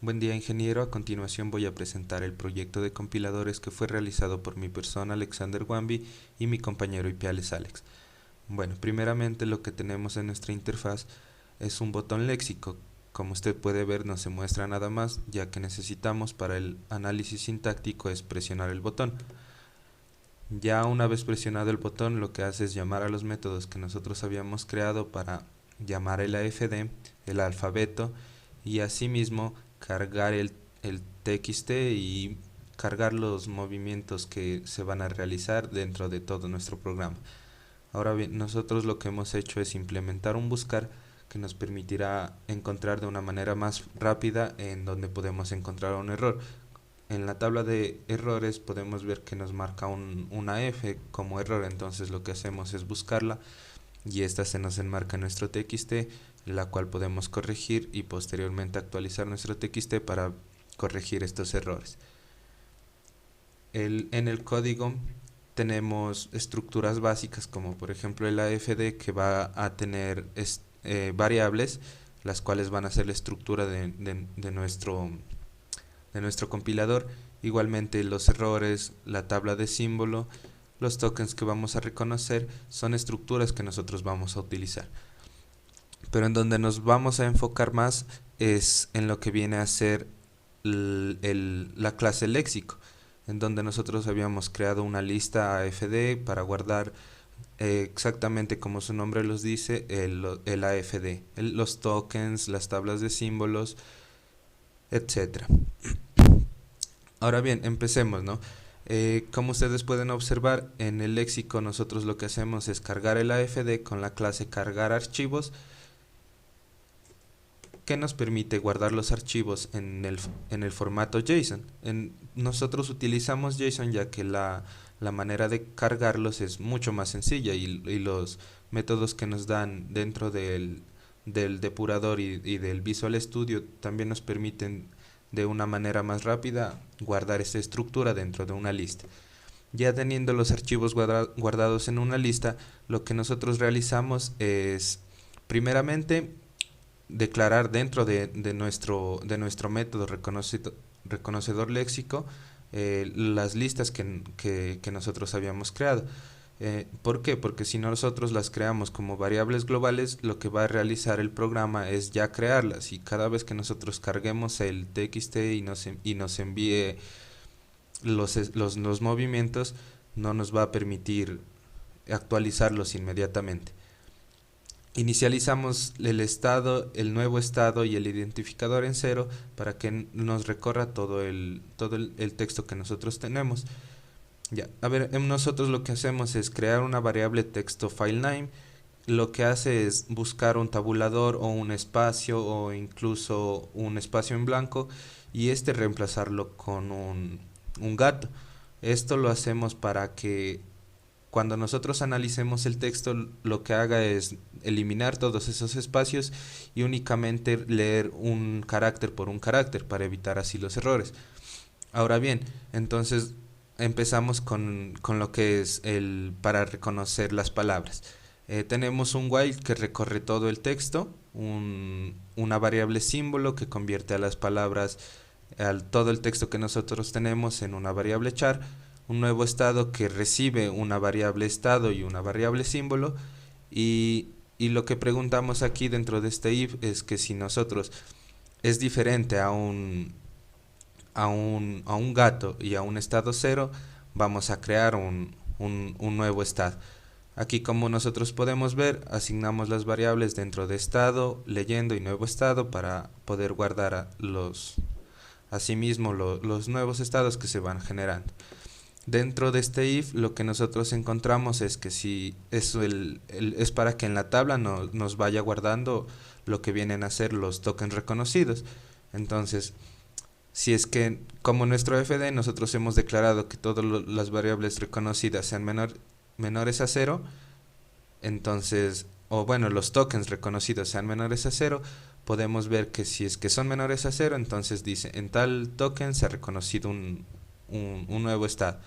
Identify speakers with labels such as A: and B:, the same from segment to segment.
A: Buen día, ingeniero. A continuación voy a presentar el proyecto de compiladores que fue realizado por mi persona, Alexander Wambi, y mi compañero Ipiales Alex. Bueno, primeramente lo que tenemos en nuestra interfaz es un botón léxico. Como usted puede ver, no se muestra nada más, ya que necesitamos para el análisis sintáctico es presionar el botón. Ya una vez presionado el botón, lo que hace es llamar a los métodos que nosotros habíamos creado para llamar el AFD, el alfabeto, y asimismo cargar el TXT y cargar los movimientos que se van a realizar dentro de todo nuestro programa. Ahora bien, nosotros lo que hemos hecho es implementar un buscar que nos permitirá encontrar de una manera más rápida en donde podemos encontrar un error. En la tabla de errores podemos ver que nos marca una F como error, entonces lo que hacemos es buscarla y esta se nos enmarca en nuestro TXT, la cual podemos corregir y posteriormente actualizar nuestro TXT para corregir estos errores. En el código tenemos estructuras básicas como por ejemplo el AFD, que va a tener variables, las cuales van a ser la estructura de nuestro compilador. Igualmente los errores, la tabla de símbolo, los tokens que vamos a reconocer son estructuras que nosotros vamos a utilizar. Pero en donde nos vamos a enfocar más es en lo que viene a ser la clase léxico, en donde nosotros habíamos creado una lista AFD para guardar exactamente como su nombre los dice, el AFD, los tokens, las tablas de símbolos, etcétera. Ahora bien, empecemos, ¿no? Como ustedes pueden observar, en el léxico nosotros lo que hacemos es cargar el AFD con la clase cargar archivos, que nos permite guardar los archivos en el formato JSON. Nosotros utilizamos JSON ya que la manera de cargarlos es mucho más sencilla y los métodos que nos dan dentro del depurador y del Visual Studio también nos permiten de una manera más rápida guardar esta estructura dentro de una lista. Ya teniendo los archivos guardados en una lista, lo que nosotros realizamos es primeramente declarar dentro de nuestro método reconocedor léxico las listas que nosotros habíamos creado. ¿Por qué? Porque si nosotros las creamos como variables globales, lo que va a realizar el programa es ya crearlas, y cada vez que nosotros carguemos el txt y nos envíe los movimientos, no nos va a permitir actualizarlos inmediatamente. Inicializamos el nuevo estado y el identificador en cero para que nos recorra todo el texto que nosotros tenemos. Ya, a ver, nosotros lo que hacemos es crear una variable texto filename. Lo que hace es buscar un tabulador o un espacio o incluso un espacio en blanco y reemplazarlo con un gato. Esto lo hacemos para que cuando nosotros analicemos el texto, lo que haga es eliminar todos esos espacios y únicamente leer un carácter por un carácter para evitar así los errores. Ahora bien, entonces empezamos con lo que es para reconocer las palabras. Tenemos un while que recorre todo el texto, una variable símbolo que convierte a las palabras, todo el texto que nosotros tenemos en una variable char, un nuevo estado que recibe una variable estado y una variable símbolo, y lo que preguntamos aquí dentro de este if es que si nosotros es diferente a un gato y a un estado cero, vamos a crear un nuevo estado. Aquí, como nosotros podemos ver, asignamos las variables dentro de estado, leyendo y nuevo estado para poder guardar asimismo los nuevos estados que se van generando. Dentro de este if lo que nosotros encontramos es que si eso es para que en la tabla nos vaya guardando lo que vienen a ser los tokens reconocidos. Entonces, si es que como nuestro fd nosotros hemos declarado que todas las variables reconocidas sean menores a 0, entonces, o bueno, los tokens reconocidos sean menores a 0, podemos ver que si es que son menores a 0, entonces dice en tal token se ha reconocido un nuevo estado,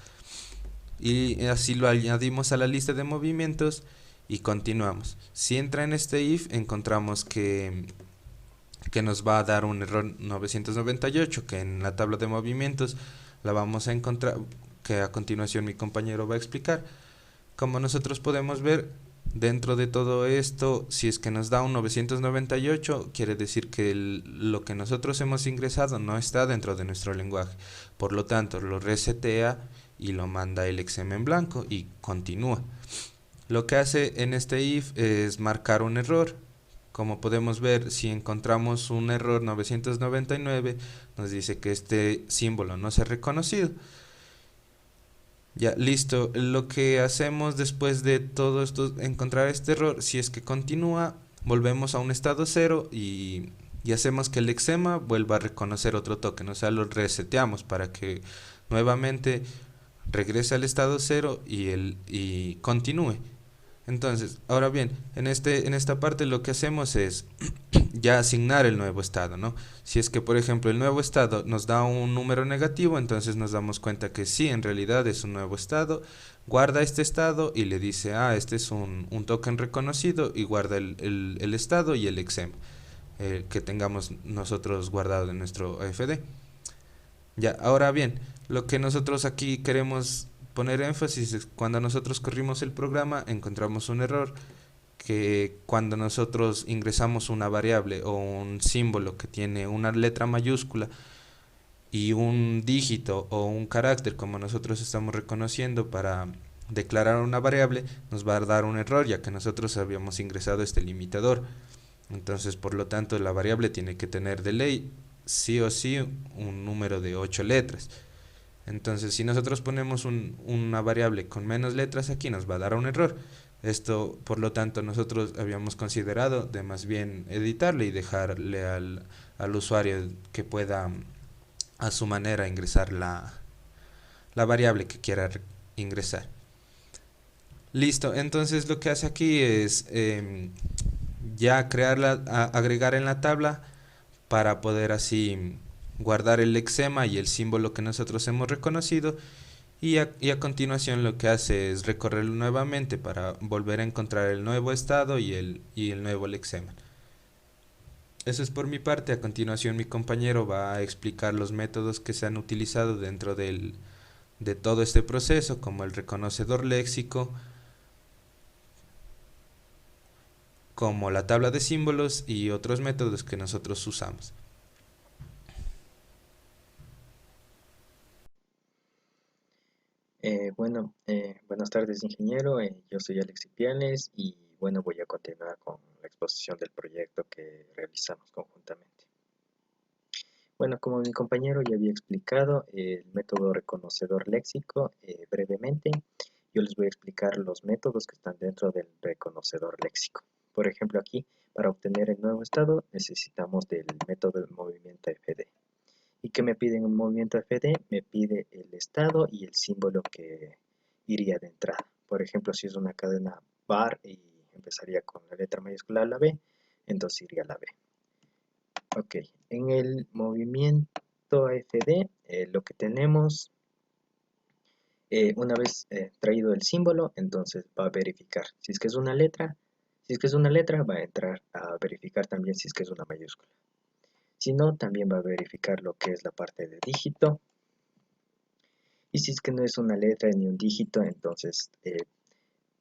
A: y así lo añadimos a la lista de movimientos y continuamos. Si entra en este if encontramos que que nos va a dar un error 998, que en la tabla de movimientos la vamos a encontrar, que a continuación mi compañero va a explicar. Como nosotros podemos ver, dentro de todo esto, si es que nos da un 998, quiere decir que lo que nosotros hemos ingresado no está dentro de nuestro lenguaje. Por lo tanto, lo resetea y lo manda el examen en blanco y continúa. Lo que hace en este if es marcar un error. Como podemos ver, si encontramos un error 999, nos dice que este símbolo no se ha reconocido. Ya, listo. Lo que hacemos después de todo esto, encontrar este error, si es que continúa, volvemos a un estado cero y hacemos que el eczema vuelva a reconocer otro token. O sea, lo reseteamos para que nuevamente regrese al estado cero y continúe. Entonces, ahora bien, en esta parte lo que hacemos es ya asignar el nuevo estado, ¿no? Si es que, por ejemplo, el nuevo estado nos da un número negativo, entonces nos damos cuenta que sí, en realidad es un nuevo estado, guarda este estado y le dice, este es un token reconocido y guarda el estado y el exem que tengamos nosotros guardado en nuestro AFD. Ya, ahora bien, lo que nosotros aquí queremos poner énfasis es cuando nosotros corrimos el programa encontramos un error que cuando nosotros ingresamos una variable o un símbolo que tiene una letra mayúscula y un dígito o un carácter como nosotros estamos reconociendo para declarar una variable, nos va a dar un error ya que nosotros habíamos ingresado este limitador. Entonces, por lo tanto, la variable tiene que tener de ley sí o sí un número de 8 letras. Entonces, si nosotros ponemos una variable con menos letras aquí, nos va a dar un error. Esto, por lo tanto, nosotros habíamos considerado de más bien editarle y dejarle al usuario que pueda a su manera ingresar la variable que quiera ingresar. Listo, entonces lo que hace aquí es ya agregar en la tabla para poder así guardar el lexema y el símbolo que nosotros hemos reconocido y a continuación lo que hace es recorrerlo nuevamente para volver a encontrar el nuevo estado y el nuevo lexema. Eso es por mi parte. A continuación mi compañero va a explicar los métodos que se han utilizado dentro de todo este proceso, como el reconocedor léxico, como la tabla de símbolos y otros métodos que nosotros usamos.
B: Buenas tardes, ingeniero. Yo soy Alex Ipiales y bueno, voy a continuar con la exposición del proyecto que realizamos conjuntamente. Bueno, como mi compañero ya había explicado el método reconocedor léxico, brevemente, yo les voy a explicar los métodos que están dentro del reconocedor léxico. Por ejemplo, aquí, para obtener el nuevo estado, necesitamos del método de movimiento FD. ¿Y qué me pide en un movimiento FD? Me pide el estado y el símbolo que iría de entrada. Por ejemplo, si es una cadena bar y empezaría con la letra mayúscula la B, entonces iría la B. Ok, en el movimiento FD lo que tenemos, una vez traído el símbolo, entonces va a verificar si es que es una letra. Si es que es una letra, va a entrar a verificar también si es que es una mayúscula. Si no, también va a verificar lo que es la parte de dígito. Y si es que no es una letra ni un dígito, entonces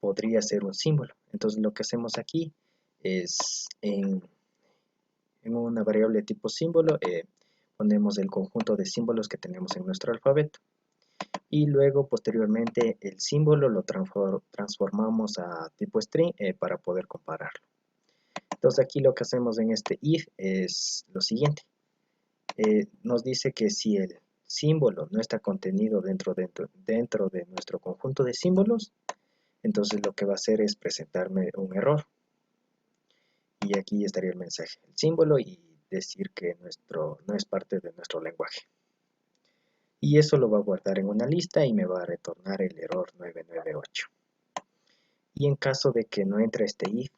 B: podría ser un símbolo. Entonces lo que hacemos aquí es en una variable tipo símbolo, ponemos el conjunto de símbolos que tenemos en nuestro alfabeto. Y luego posteriormente el símbolo lo transformamos a tipo string para poder compararlo. Entonces aquí lo que hacemos en este if es lo siguiente. Nos dice que si el símbolo no está contenido dentro de nuestro conjunto de símbolos, entonces lo que va a hacer es presentarme un error. Y aquí estaría el mensaje, el símbolo y decir que no es parte de nuestro lenguaje. Y eso lo va a guardar en una lista y me va a retornar el error 998. Y en caso de que no entre este if,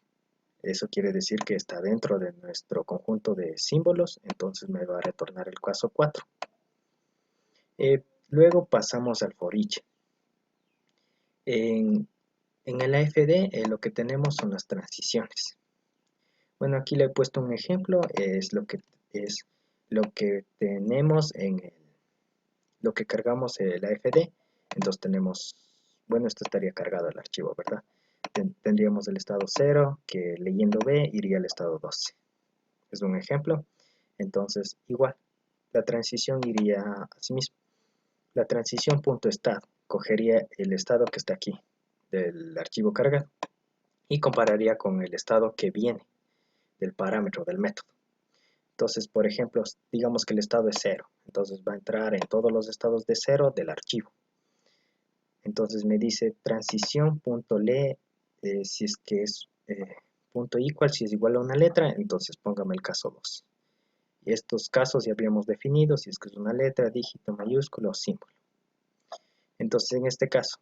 B: eso quiere decir que está dentro de nuestro conjunto de símbolos, entonces me va a retornar el caso 4. Luego pasamos al for each. En el AFD lo que tenemos son las transiciones. Bueno, aquí le he puesto un ejemplo, es lo que tenemos lo que cargamos la FD. Entonces tenemos, bueno, esto estaría cargado el archivo, ¿verdad? Tendríamos el estado 0, que leyendo B iría al estado 12. Es un ejemplo. Entonces, igual, la transición iría así mismo. La transición punto estado cogería el estado que está aquí del archivo cargado y compararía con el estado que viene del parámetro del método. Entonces, por ejemplo, digamos que el estado es 0, entonces va a entrar en todos los estados de 0 del archivo. Entonces me dice transición.lee, si es que es punto equal, si es igual a una letra, entonces póngame el caso 2. Y estos casos ya habíamos definido si es que es una letra, dígito, mayúscula o símbolo. Entonces en este caso,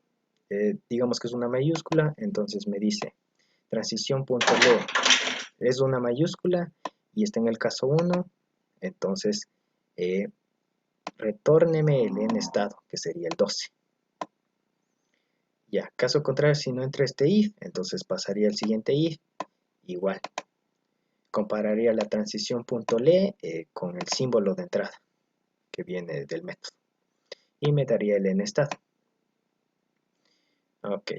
B: digamos que es una mayúscula, entonces me dice transición.lee es una mayúscula y está en el caso 1, entonces retórneme el n estado, que sería el 12. Ya, caso contrario, si no entra este if, entonces pasaría el siguiente if, igual. Compararía la transición.lee con el símbolo de entrada, que viene del método. Y me daría el n estado. Ok.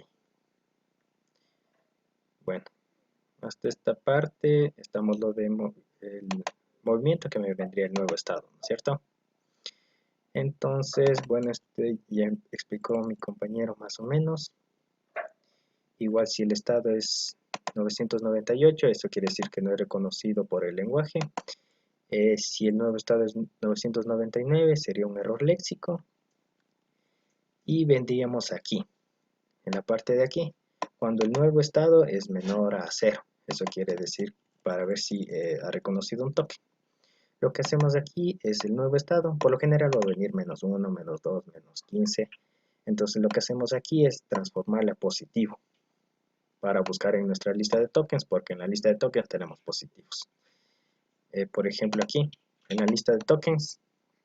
B: Bueno, hasta esta parte estamos lo de el movimiento que me vendría el nuevo estado, ¿no es cierto? Entonces, bueno, este ya explicó mi compañero más o menos. Igual si el estado es 998, eso quiere decir que no es reconocido por el lenguaje. Si el nuevo estado es 999, sería un error léxico. Y vendríamos aquí, en la parte de aquí, cuando el nuevo estado es menor a 0. Eso quiere decir para ver si ha reconocido un toque. Lo que hacemos aquí es el nuevo estado. Por lo general va a venir -1, -2, -15. Entonces lo que hacemos aquí es transformarle a positivo para buscar en nuestra lista de tokens, porque en la lista de tokens tenemos positivos. Por ejemplo aquí, en la lista de tokens,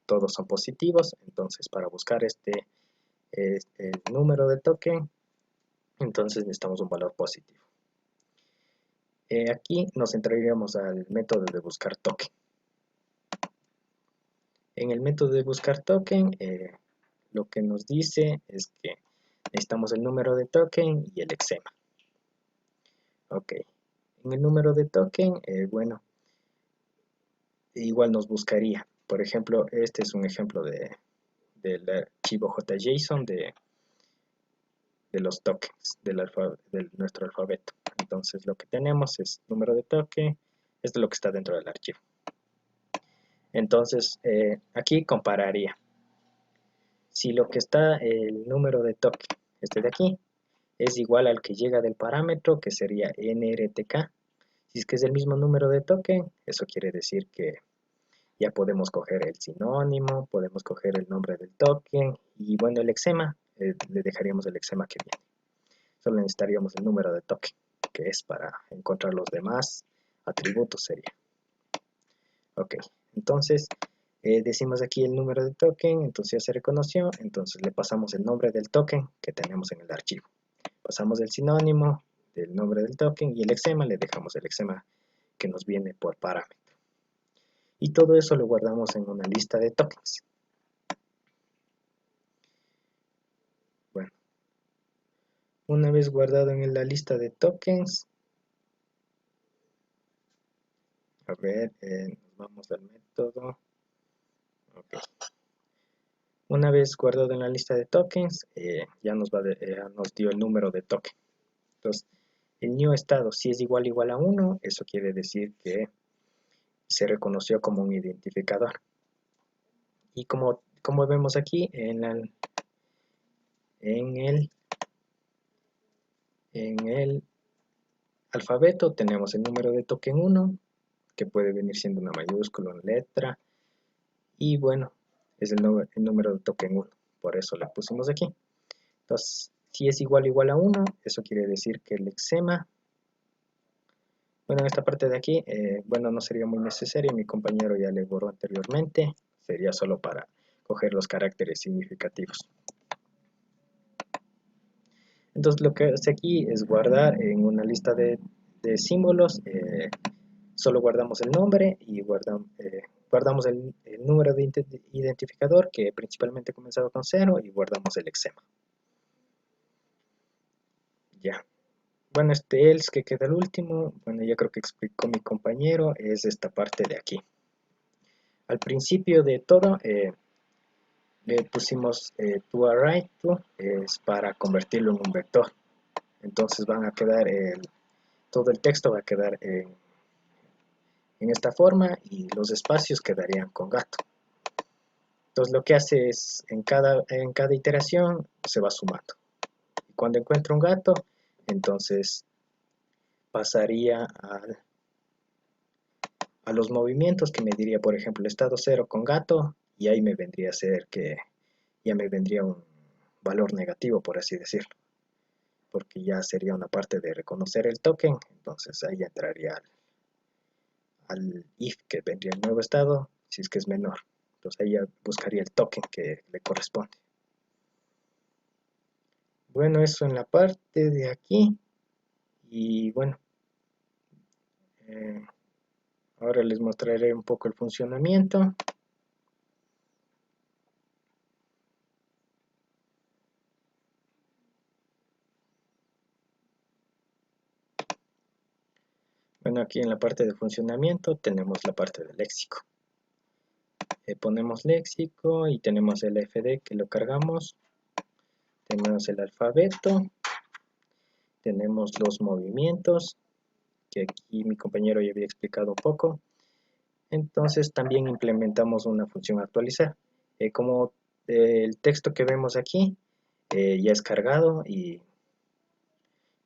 B: todos son positivos, entonces para buscar el número de token, entonces necesitamos un valor positivo. Aquí nos entraríamos al método de buscar token. En el método de buscar token, lo que nos dice es que necesitamos el número de token y el exema. Ok, en el número de token, bueno, igual nos buscaría. Por ejemplo, este es un ejemplo del archivo JSON de los tokens de nuestro alfabeto. Entonces lo que tenemos es número de token, esto es lo que está dentro del archivo. Entonces aquí compararía. Si lo que está el número de token, este de aquí, es igual al que llega del parámetro, que sería nrtk. Si es que es el mismo número de token, eso quiere decir que ya podemos coger el sinónimo, podemos coger el nombre del token y bueno, el exema, le dejaríamos el exema que viene. Solo necesitaríamos el número de token, que es para encontrar los demás atributos sería. Ok, entonces decimos aquí el número de token, entonces ya se reconoció, entonces le pasamos el nombre del token que tenemos en el archivo. Pasamos el sinónimo del nombre del token y el exema, le dejamos el exema que nos viene por parámetro. Y todo eso lo guardamos en una lista de tokens. Bueno, una vez guardado en la lista de tokens, a ver, nos vamos al método. Okay. Una vez guardado en la lista de tokens, ya nos dio el número de token. Entonces, el new estado, si es igual a 1, eso quiere decir que se reconoció como un identificador. Y como vemos aquí en el alfabeto tenemos el número de token 1, que puede venir siendo una mayúscula, una letra, y bueno, es el número de token 1, por eso le pusimos aquí. Entonces, si es igual a 1, eso quiere decir que el exema, bueno, en esta parte de aquí, bueno, no sería muy necesario, mi compañero ya le borró anteriormente, sería solo para coger los caracteres significativos. Entonces lo que hace aquí es guardar en una lista de símbolos solo guardamos el nombre y guardamos el número de identificador que principalmente comenzaba con 0 y guardamos el lexema. Ya. Bueno, este else que queda el último, bueno, ya creo que explicó mi compañero, es esta parte de aquí. Al principio de todo, le pusimos toArrayTo, es para convertirlo en un vector. Entonces van a quedar, todo el texto va a quedar en esta forma y los espacios quedarían con gato. Entonces lo que hace es, en cada iteración se va sumando. Y cuando encuentra un gato, entonces pasaría a los movimientos que me diría, por ejemplo, estado 0 con gato, y ahí me vendría a ser que ya me vendría un valor negativo, por así decirlo, porque ya sería una parte de reconocer el token, entonces ahí entraría al if que vendría el nuevo estado, si es que es menor. Entonces ahí ya buscaría el token que le corresponde. Bueno, eso en la parte de aquí. Y bueno, eh, ahora les mostraré un poco el funcionamiento. Bueno, aquí en la parte de funcionamiento tenemos la parte del léxico. Ponemos léxico y tenemos el fd que lo cargamos. Tenemos el alfabeto. Tenemos los movimientos, que aquí mi compañero ya había explicado un poco. Entonces también implementamos una función actualizar. Como el texto que vemos aquí ya es cargado y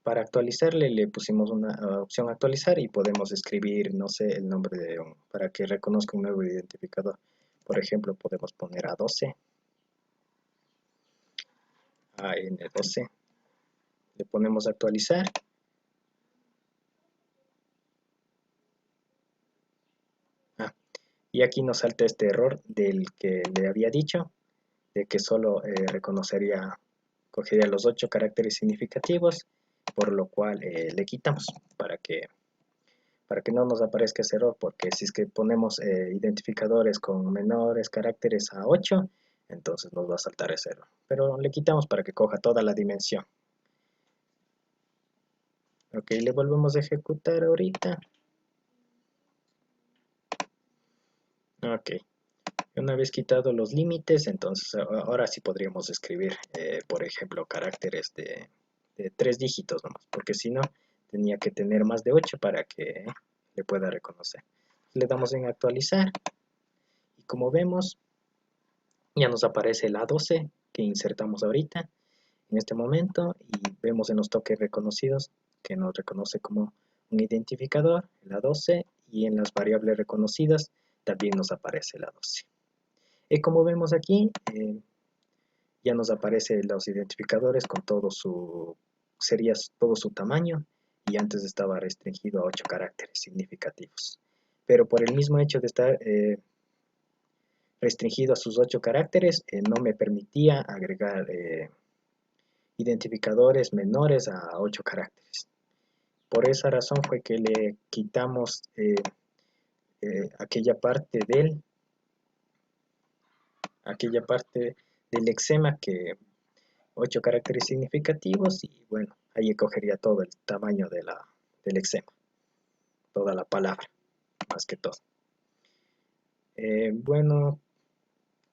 B: para actualizarle le pusimos una opción actualizar y podemos escribir, no sé, el nombre para que reconozca un nuevo identificador. Por ejemplo, podemos poner A12, AN12, le ponemos actualizar. Y aquí nos salta este error del que le había dicho, de que solo cogería los 8 caracteres significativos, por lo cual le quitamos para que no nos aparezca ese error, porque si es que ponemos identificadores con menores caracteres a 8, entonces nos va a saltar ese error. Pero le quitamos para que coja toda la dimensión. Ok, le volvemos a ejecutar ahorita. Ok, una vez quitado los límites, entonces ahora sí podríamos escribir, por ejemplo, caracteres de 3 dígitos nomás, porque si no, tenía que tener más de 8 para que le pueda reconocer. Le damos en actualizar y como vemos, ya nos aparece el A12 que insertamos ahorita, en este momento, y vemos en los tokens reconocidos que nos reconoce como un identificador, el A12, y en las variables reconocidas también nos aparece el A12. Y como vemos aquí, ya nos aparecen los identificadores con sería todo su tamaño, y antes estaba restringido a 8 caracteres significativos. Pero por el mismo hecho de estar restringido a sus 8 caracteres, no me permitía agregar identificadores menores a 8 caracteres. Por esa razón fue que le quitamos aquella parte del lexema que 8 caracteres significativos y bueno, ahí cogería todo el tamaño del lexema, toda la palabra, más que todo. Bueno,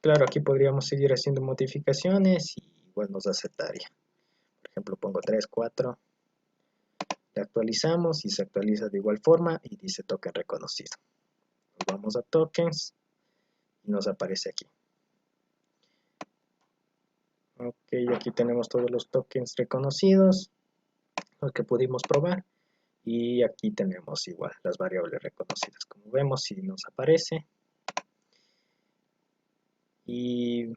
B: claro, aquí podríamos seguir haciendo modificaciones y bueno, nos aceptaría. Por ejemplo, pongo 3, 4, le actualizamos y se actualiza de igual forma y dice token reconocido. Nos vamos a tokens y nos aparece aquí. Ok, aquí tenemos todos los tokens reconocidos, los que pudimos probar. Y aquí tenemos igual las variables reconocidas. Como vemos, si nos aparece. Y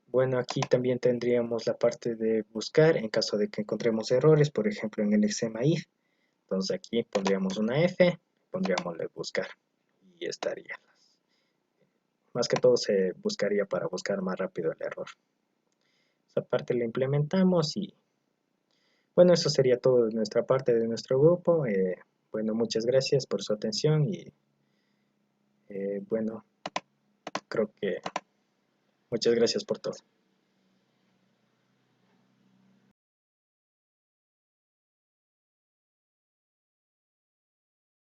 B: bueno, aquí también tendríamos la parte de buscar en caso de que encontremos errores, por ejemplo en el lexema if. Entonces aquí pondríamos una F, pondríamos el buscar y estaría. Más que todo se buscaría para buscar más rápido el error. Esa parte la implementamos y bueno, eso sería todo de nuestra parte, de nuestro grupo. Bueno, muchas gracias por su atención y bueno, creo que muchas gracias por todo.